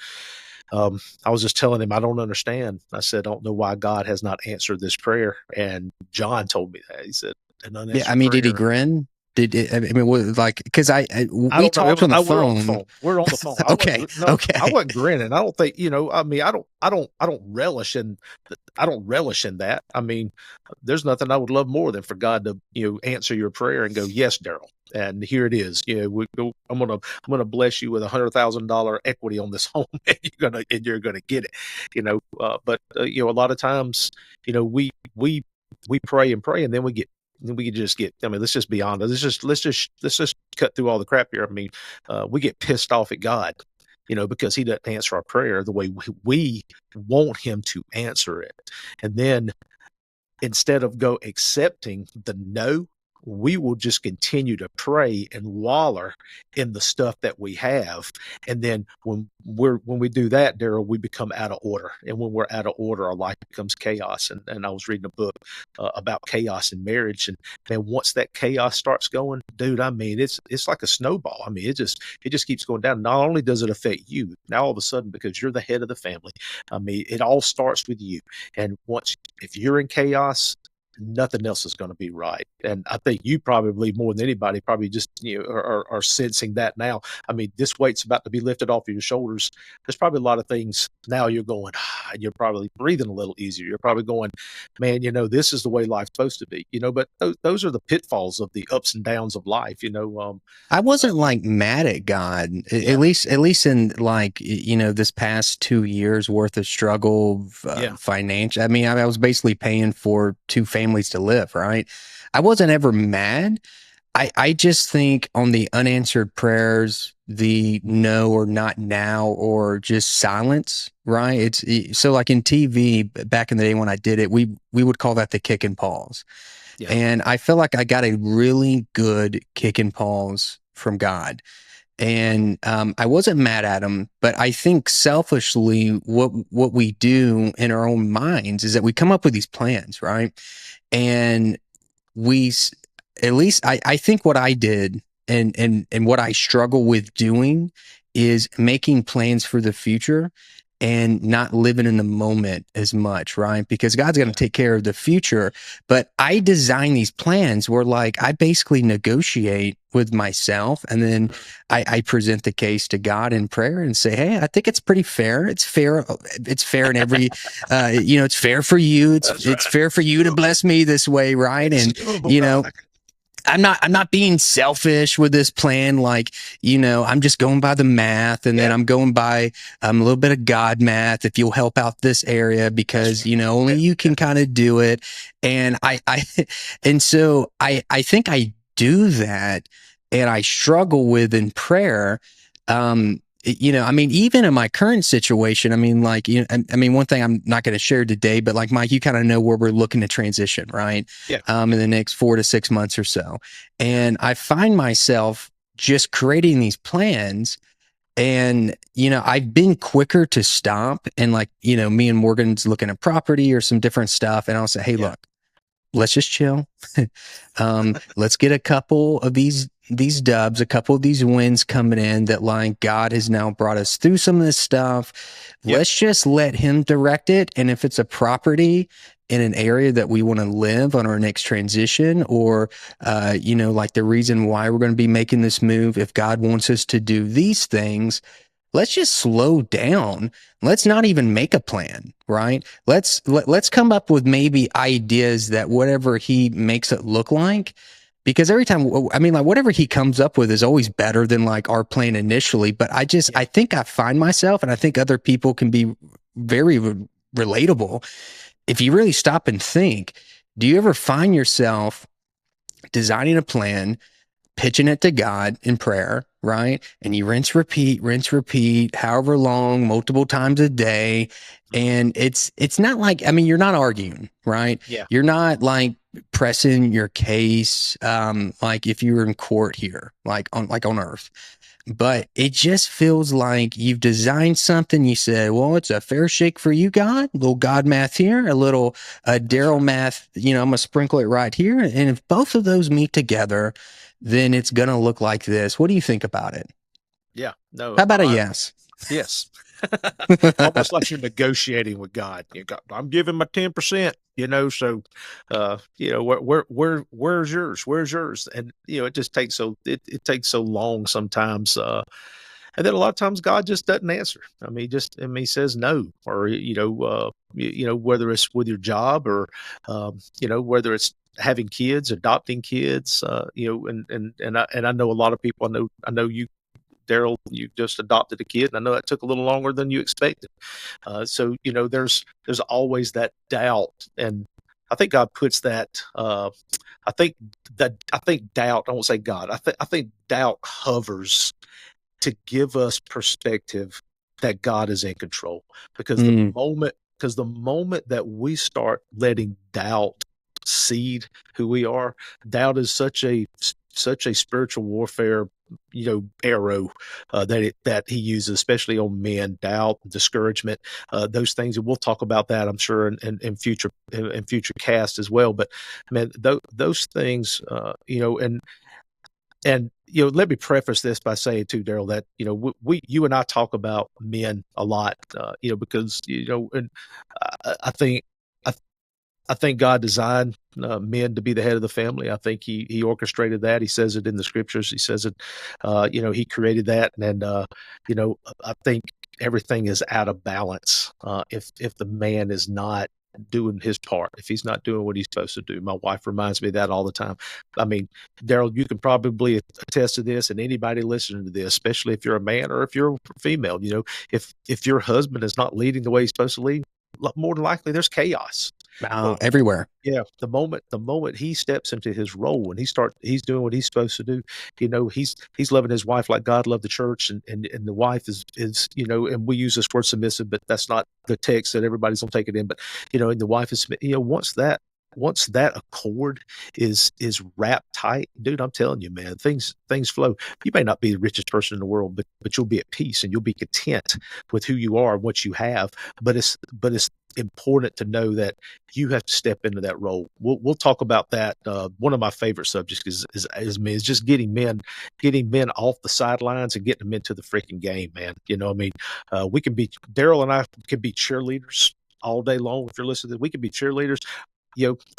I was just telling him I don't understand. I said I don't know why God has not answered this prayer, and John told me that. He said an yeah. I unanswered mean, did he prayer. grin? I mean, like, because I we don't know. It talked was, on the we're on the phone. phone. We're on the phone. I wasn't. Okay, No, I okay. wasn't grinning. I don't think. I mean, I don't relish in. I don't relish in that. I mean, there's nothing I would love more than for God to answer your prayer and go, yes, Darrell, and here it is. I'm gonna bless you with $100,000 equity on this home, and you're gonna get it. But a lot of times, we pray and pray, and then we could just get. I mean, let's just be honest. Let's just cut through all the crap here. I mean, we get pissed off at God, because He doesn't answer our prayer the way we want Him to answer it, and then instead of go accepting the no, we will just continue to pray and waller in the stuff that we have. And then when we do that, Darrell, we become out of order. And when we're out of order, our life becomes chaos. And I was reading a book about chaos in marriage. And man, once that chaos starts going, dude, I mean, it's like a snowball. I mean, it just keeps going down. Not only does it affect you, now all of a sudden, because you're the head of the family, I mean, it all starts with you. And if you're in chaos, nothing else is going to be right. And I think you probably more than anybody probably just are sensing that now. I mean, this weight's about to be lifted off of your shoulders. There's probably a lot of things now you're going, and you're probably breathing a little easier. You're probably going, man, this is the way life's supposed to be. But those are the pitfalls of the ups and downs of life. I wasn't like mad at God, Yeah, at least in like, this past 2 years worth of struggle, yeah, financial. I mean, I was basically paying for two families to live, right? I wasn't ever mad. I just think on the unanswered prayers, the no or not now or just silence, right? So like in TV back in the day when I did it, we would call that the kick and pause. yeah, And I feel like I got a really good kick and pause from God. And I wasn't mad at him, but I think selfishly, what we do in our own minds is that we come up with these plans, right? And at least I think what I did and what I struggle with doing is making plans for the future and not living in the moment as much, right? Because God's going to take care of the future. But I design these plans where like I basically negotiate with myself and then I present the case to God in prayer and say, hey, I think it's pretty fair. It's fair. It's fair in every, it's fair for you. It's fair for you to bless me this way, right? it's And, doable, you know, God. I'm not being selfish with this plan. Like, I'm just going by the math and then Yeah, I'm going by a little bit of God math. If you'll help out this area that's because, right. only Yeah, you yeah, can kind of do it. And and so I think I do that and I struggle with in prayer. I mean, even in my current situation, I mean, like, I mean, one thing I'm not going to share today, but like, Mike, you kind of know where we're looking to transition, right? yeah, In the next 4 to 6 months or so. And I find myself just creating these plans. And, I've been quicker to stop. And like, me and Morgan's looking at property or some different stuff. And I'll say, hey, yeah, look, let's just chill. Let's get a couple of these dubs, a couple of these wins coming in that like God has now brought us through some of this stuff. yep, Let's just let him direct it. And if it's a property in an area that we want to live on our next transition or, like the reason why we're going to be making this move, if God wants us to do these things, let's just slow down. Let's not even make a plan, right? Let's come up with maybe ideas that whatever he makes it look like, because every time, I mean, like whatever he comes up with is always better than like our plan initially. But yeah, I think I find myself, and I think other people can be very relatable, if you really stop and think, do you ever find yourself designing a plan, pitching it to God in prayer, right? And you rinse, repeat, however long, multiple times a day. And it's not like, I mean, you're not arguing, right? Yeah. You're not like pressing your case, like if you were in court here, like on earth. But it just feels like you've designed something. You said, well, it's a fair shake for you, God. A little God math here, a little Darrell math. I'm going to sprinkle it right here. And if both of those meet together, then it's going to look like this. What do you think about it? Yeah. No, How about a yes? yes. Almost like you're negotiating with God. I'm giving my 10%, so, where's yours? Where's yours? And, it just takes it takes so long sometimes. And then a lot of times God just doesn't answer. He says no, or, whether it's with your job or, whether it's having kids, adopting kids, and I know a lot of people, I know you, Darrell, you just adopted a kid, and I know that took a little longer than you expected. So there's always that doubt, and I think God puts that. I think doubt. I won't say God. I think doubt hovers to give us perspective that God is in control, because the moment that we start letting doubt seed who we are, doubt is such a spiritual warfare arrow that he uses, especially on men. Doubt, discouragement, those things, and we'll talk about that, I'm sure, in future cast as well. But man, those things, and let me preface this by saying too, Darrell, that you and I talk about men a lot, because and I think I think God designed men to be the head of the family. I think he orchestrated that. He says it in the scriptures. He says it, he created that. And, I think everything is out of balance if the man is not doing his part, if he's not doing what he's supposed to do. My wife reminds me of that all the time. I mean, Darrell, you can probably attest to this, and anybody listening to this, especially if you're a man or if you're a female, if your husband is not leading the way he's supposed to lead, more than likely there's chaos. Everywhere. Yeah, the moment he steps into his role and he's doing what he's supposed to do, he's loving his wife like God loved the church, and the wife is and we use this word submissive, but that's not the text that everybody's gonna take it in. But and the wife is once that accord is wrapped tight, dude, I'm telling you, man, things flow. You may not be the richest person in the world, but you'll be at peace and you'll be content with who you are and what you have. But it's important to know that you have to step into that role. We'll talk about that. One of my favorite subjects is just getting men off the sidelines and getting them into the freaking game, man. We can be, Darrell and I can be cheerleaders all day long. If you're listening, we can be cheerleaders,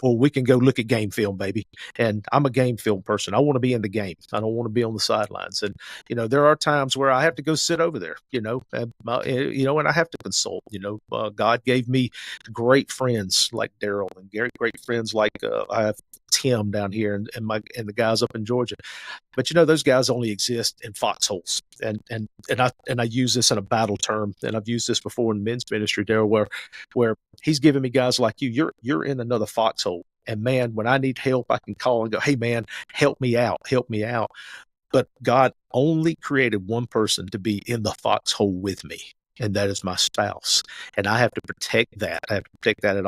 or we can go look at game film, baby. And I'm a game film person. I want to be in the game. I don't want to be on the sidelines. And, there are times where I have to go sit over there, and I have to consult. God gave me great friends like Darrell, and great friends like I have Tim down here, and the guys up in Georgia. But those guys only exist in foxholes, and I use this in a battle term, and I've used this before in men's ministry, Darrell, where he's giving me guys like you. You're in another foxhole, and man, when I need help, I can call and go, hey man, help me out. But God only created one person to be in the foxhole with me, and that is my spouse. And I have to protect that. I have to protect that at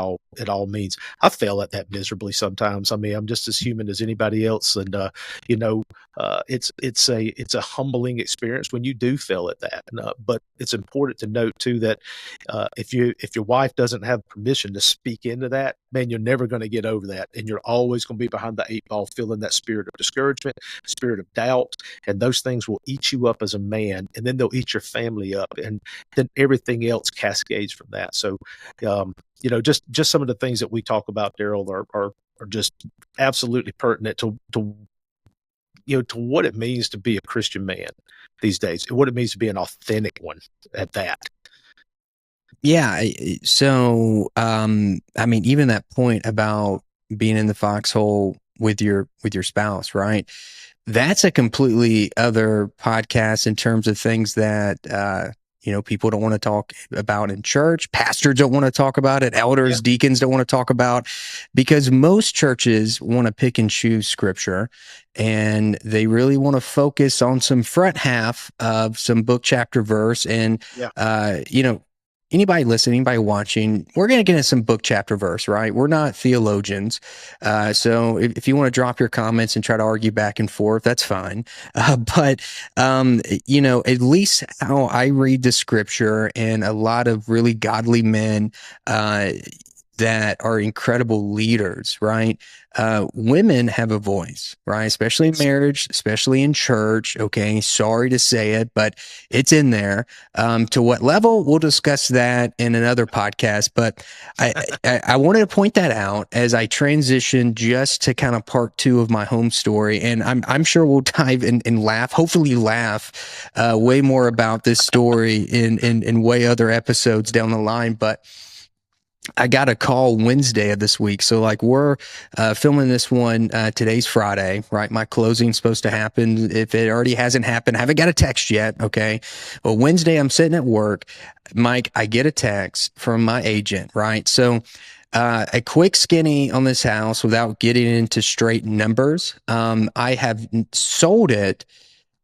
all means. I fail at that miserably sometimes. I mean, I'm just as human as anybody else. And, it's a humbling experience when you do fail at that. But it's important to note too, that if your wife doesn't have permission to speak into that, man, you're never going to get over that. And you're always going to be behind the 8 ball, feeling that spirit of discouragement, spirit of doubt, and those things will eat you up as a man, and then they'll eat your family up. And then everything else cascades from that. So, just some of the things that we talk about, Darrell, are just absolutely pertinent to what it means to be a Christian man these days, and what it means to be an authentic one at that. Yeah. So, I mean, even that point about being in the foxhole with your spouse, right? That's a completely other podcast in terms of things that, people don't want to talk about in church. Pastors don't want to talk about it. Elders, deacons don't want to talk about, because most churches want to pick and choose scripture, and they really want to focus on some front half of some book, chapter, verse. And, Yeah. Anybody listening, anybody watching, we're going to get into some book, chapter, verse, right? We're not theologians. So if you want to drop your comments and try to argue back and forth, that's fine. But at least how I read the scripture, and a lot of really godly men, that are incredible leaders, right? Women have a voice, right? Especially in marriage, especially in church. Okay. Sorry to say it, but it's in there. To what level? We'll discuss that in another podcast. But I wanted to point that out as I transition just to kind of part two of my home story. And I'm sure we'll dive in and laugh, hopefully laugh way more about this story in way other episodes down the line. But I got a call Wednesday of this week. So like we're filming this one. Today's Friday, right? My closing's supposed to happen. If it already hasn't happened, I haven't got a text yet. Okay. Well, Wednesday, I'm sitting at work. Mike, I get a text from my agent, right? So a quick skinny on this house without getting into straight numbers. I have sold it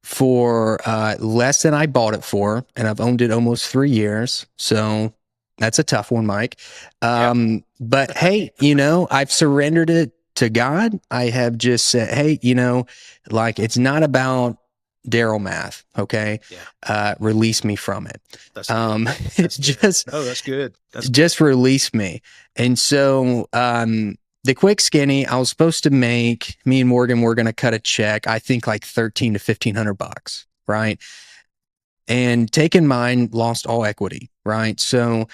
for less than I bought it for, and I've owned it almost 3 years. So that's a tough one, Mike. But hey, I've surrendered it to God. I have just said, hey, like it's not about Darrell math. Okay. Yeah. Release me from it. That's good. That's just, no, that's good. Just release me. And so, the quick skinny, I was supposed to make, me and Morgan were going to cut a check. I think like 13 to $1,500, right? And taking mine, lost all equity, right? So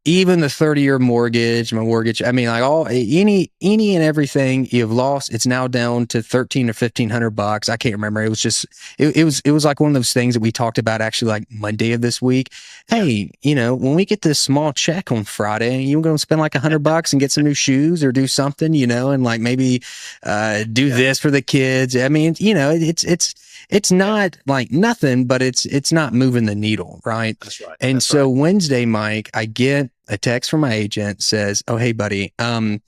even the 30-year mortgage, my mortgage, I mean, like any and everything you've lost, it's now down to 13 or $1,500. I can't remember. It was just, it was like one of those things that we talked about actually like Monday of this week. Hey, when we get this small check on Friday, you're going to spend like $100 and get some new shoes or do something, and like maybe do this for the kids. I mean, it's not like nothing, but it's not moving the needle, right? That's right. And so Wednesday, Mike, I get a text from my agent, says, "Oh, hey, buddy, I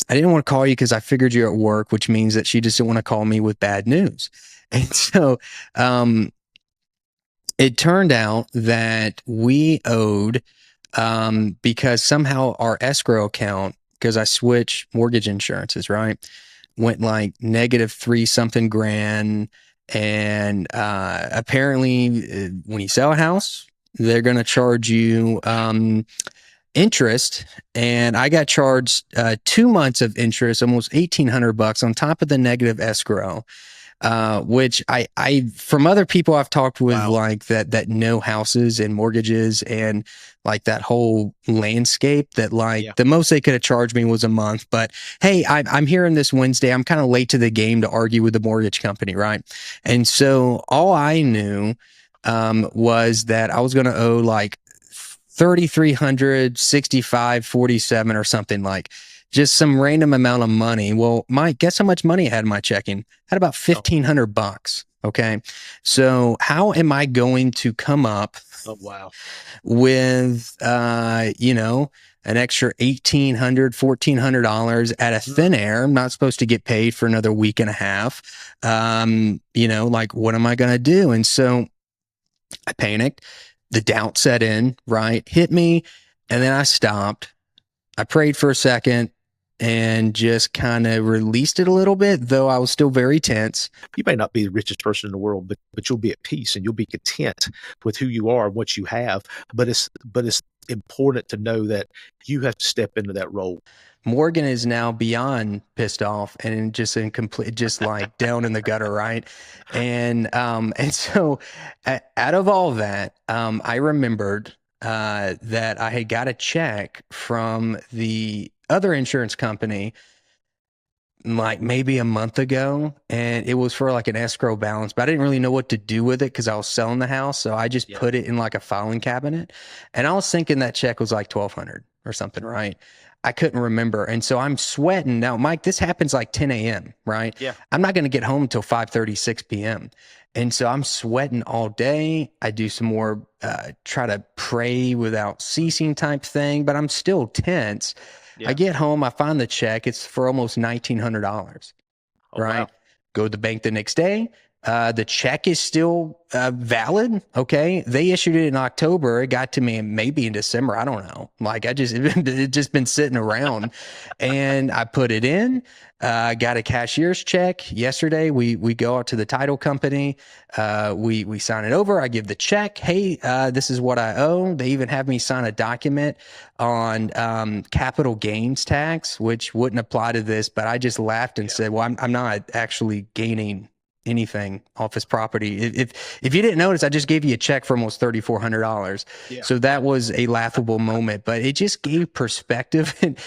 didn't want to call you because I figured you're at work," which means that she just didn't want to call me with bad news. And so it turned out that we owed, because somehow our escrow account, because I switched mortgage insurances, right, went like -3 something grand. And apparently when you sell a house, they're going to charge you interest. And I got charged 2 months of interest, almost $1,800 on top of the negative escrow. Which I from other people I've talked with, like that know houses and mortgages and like that whole landscape, that like the most they could have charged me was a month. But hey, I'm hearing this Wednesday. I'm kind of late to the game to argue with the mortgage company, right? And so all I knew was that I was going to owe like 3,300, 65.47 or something, like just some random amount of money. Well, Mike, guess how much money I had in my checking? I had about $1,500. Okay. So how am I going to come up with, an extra $1,800, $1,400 at a thin air? I'm not supposed to get paid for another week and a half. Like, what am I going to do? And so I panicked. The doubt set in, right? Hit me. And then I stopped. I prayed for a second and just kind of released it a little bit, though I was still very tense. You may not be the richest person in the world, but you'll be at peace and you'll be content with who you are and what you have. But it's important to know that you have to step into that role. Morgan is now beyond pissed off and just just like down in the gutter, right? And so out of all that, I remembered that I had got a check from the other insurance company like maybe a month ago, and it was for like an escrow balance, but I didn't really know what to do with it because I was selling the house. So I just put it in like a filing cabinet, and I was thinking that check was like 1,200 or something, right? I couldn't remember. And so I'm sweating. Now, Mike, this happens like 10 a.m., right? Yeah. I'm not going to get home until 5:36 p.m. And so I'm sweating all day. I do some more, try to pray without ceasing type thing, but I'm still tense. I Yeah. get home, I find the check. It's for almost $1,900, Oh, right? wow. Go to the bank the next day. The check is still valid. Okay. They issued it in October. It got to me maybe in December. I don't know. Like it just been sitting around, and I put it in. Got a cashier's check yesterday. We go out to the title company. We sign it over. I give the check. Hey, this is what I owe. They even have me sign a document on capital gains tax, which wouldn't apply to this, but I just laughed and said, well, I'm not actually gaining anything off his property. If you didn't notice, I just gave you a check for almost $3,400. Yeah. So that was a laughable moment, but it just gave perspective and,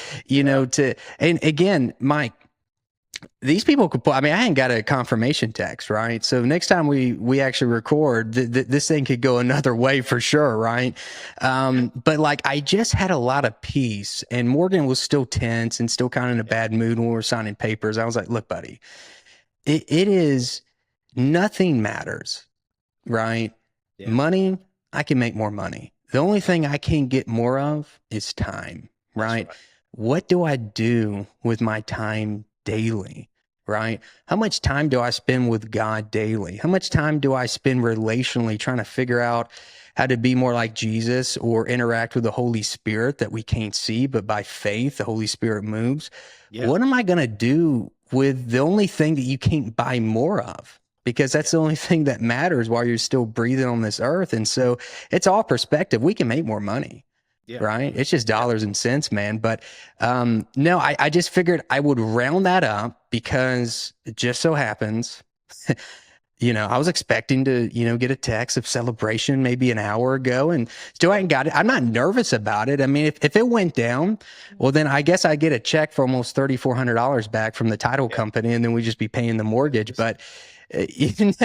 and again, Mike, these people could put, I mean, I ain't got a confirmation text, right? So next time we actually record, this thing could go another way for sure, right? But like, I just had a lot of peace, and Morgan was still tense and still kind of in a bad mood when we were signing papers. I was like, look, buddy, it is, nothing matters, right? Yeah. Money, I can make more money. The only thing I can't get more of is time, right? What do I do with my time daily, right? How much time do I spend with God daily? How much time do I spend relationally trying to figure out how to be more like Jesus or interact with the Holy Spirit that we can't see, but by faith, the Holy Spirit moves? Yeah. What am I going to do with the only thing that you can't buy more of? Because that's the only thing that matters while you're still breathing on this earth. And so it's all perspective. We can make more money. Yeah. Right. It's just dollars and cents, man. But no, I just figured I would round that up because it just so happens, I was expecting to, get a text of celebration maybe an hour ago, and still hadn't got it. I'm not nervous about it. I mean, if it went down, well, then I guess I get a check for almost $3,400 back from the title company, and then we just be paying the mortgage. But it's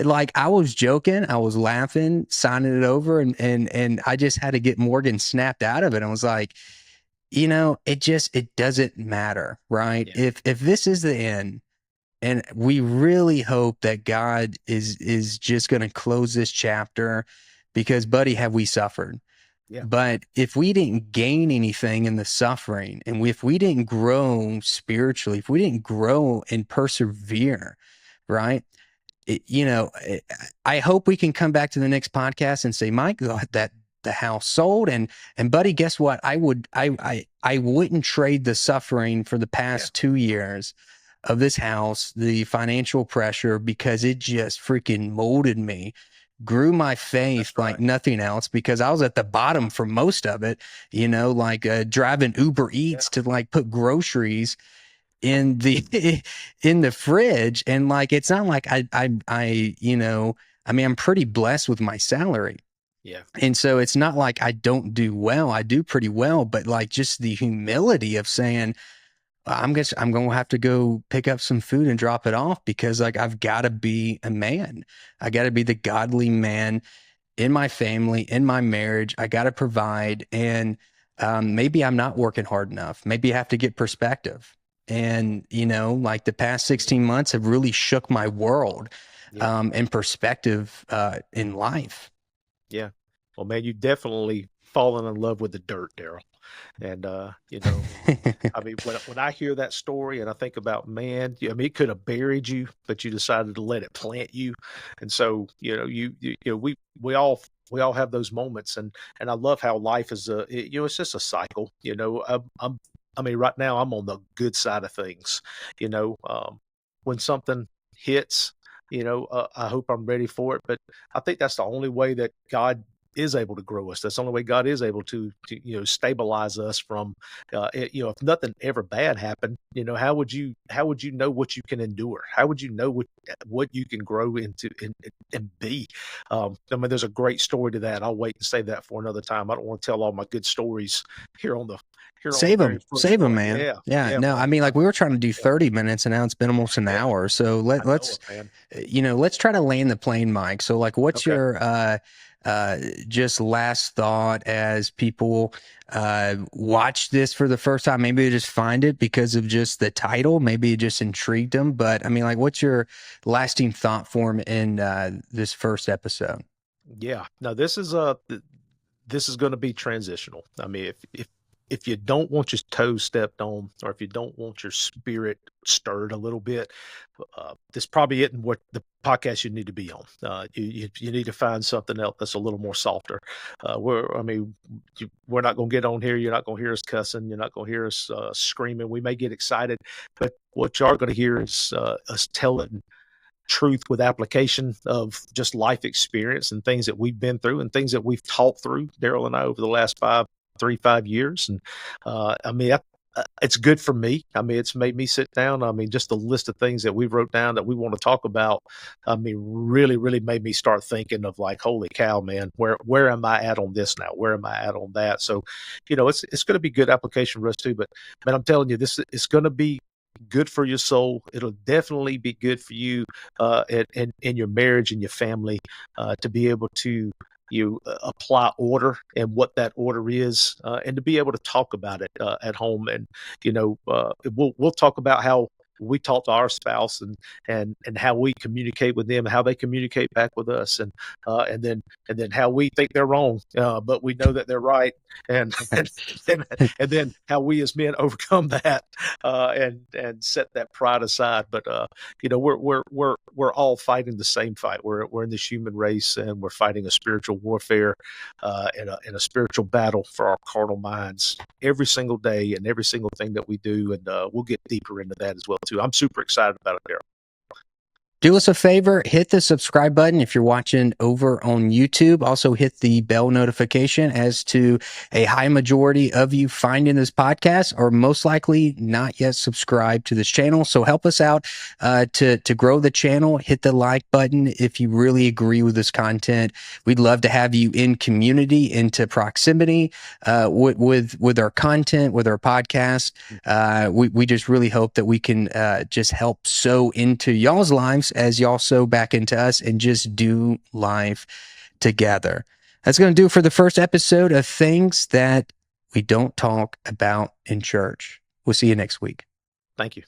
like, I was joking, I was laughing, signing it over, and I just had to get Morgan snapped out of it. I was like, it doesn't matter, right? Yeah. If this is the end, and we really hope that God is just going to close this chapter, because, buddy, have we suffered? Yeah. But if we didn't gain anything in the suffering, and if we didn't grow spiritually, if we didn't grow and persevere, right? I hope we can come back to the next podcast and say, Mike, that the house sold, and buddy, guess what? I wouldn't trade the suffering for the past 2 years of this house, the financial pressure, because it just freaking molded me, grew my faith like nothing else, because I was at the bottom for most of it, like driving Uber Eats to like put groceries in the in the fridge. And like, it's not like I mean, I'm pretty blessed with my salary. Yeah. And so it's not like I don't do well. I do pretty well, but like, just the humility of saying, I'm going to have to go pick up some food and drop it off, because like, I've got to be a man. I got to be the godly man in my family, in my marriage. I got to provide. And maybe I'm not working hard enough. Maybe I have to get perspective. And, like, the past 16 months have really shook my world and perspective in life. Yeah. Well, man, you definitely fallen in love with the dirt, Darrell. And, I mean, when I hear that story and I think about, man, I mean, it could have buried you, but you decided to let it plant you. And so, we all have those moments, and I love how life is it's just a cycle. I mean, right now I'm on the good side of things. When something hits, I hope I'm ready for it. But I think that's the only way that God is able to grow us. That's the only way God is able to stabilize us from, if nothing ever bad happened, how would you know what you can endure? How would you know what you can grow into and be? I mean, there's a great story to that. I'll wait and save that for another time. I don't want to tell all my good stories here on the Save very them, first save them, one. man. Yeah. No, I mean, like, we were trying to do 30 minutes, and now it's been almost an hour. So I know let's, it, man. let's try to land the plane, Mike. So like, what's Okay. your, just last thought as people watch this for the first time, maybe they just find it because of just the title, maybe it just intrigued them. But I mean, like, what's your lasting thought form in this first episode? Yeah. No, this is going to be transitional. I mean, if you don't want your toes stepped on, or if you don't want your spirit stirred a little bit, this probably isn't what the podcast you need to be on. You need to find something else that's a little more softer. We're not going to get on here. You're not going to hear us cussing. You're not going to hear us screaming. We may get excited, but what you are going to hear is us telling truth with application of just life experience and things that we've been through and things that we've taught through, Darrell and I, over the last 5 years. And it's good for me. I mean, it's made me sit down. I mean, just the list of things that we wrote down that we want to talk about, I mean, really, really made me start thinking of like, holy cow, man, where am I at on this now? Where am I at on that? So, it's going to be good application for us too. But man, I'm telling you, this is going to be good for your soul. It'll definitely be good for you in your marriage and your family to be able to apply order and what that order is, and to be able to talk about it at home. And we'll talk about how we talk to our spouse and how we communicate with them, how they communicate back with us, and then how we think they're wrong, but we know that they're right, and and then how we as men overcome that, and set that pride aside. But we're all fighting the same fight. We're in this human race, and we're fighting a spiritual warfare, in a spiritual battle for our carnal minds every single day and every single thing that we do. And we'll get deeper into that as well too. I'm super excited about it, Darrell. Do us a favor, hit the subscribe button if you're watching over on YouTube. Also hit the bell notification, as to a high majority of you finding this podcast are most likely not yet subscribed to this channel. So help us out to grow the channel. Hit the like button if you really agree with this content. We'd love to have you in community, into proximity with our content, with our podcast. We just really hope that we can just help sow into y'all's lives as y'all sow back into us, and just do life together. That's going to do it for the first episode of Things That We Don't Talk About in Church. We'll see you next week. Thank you.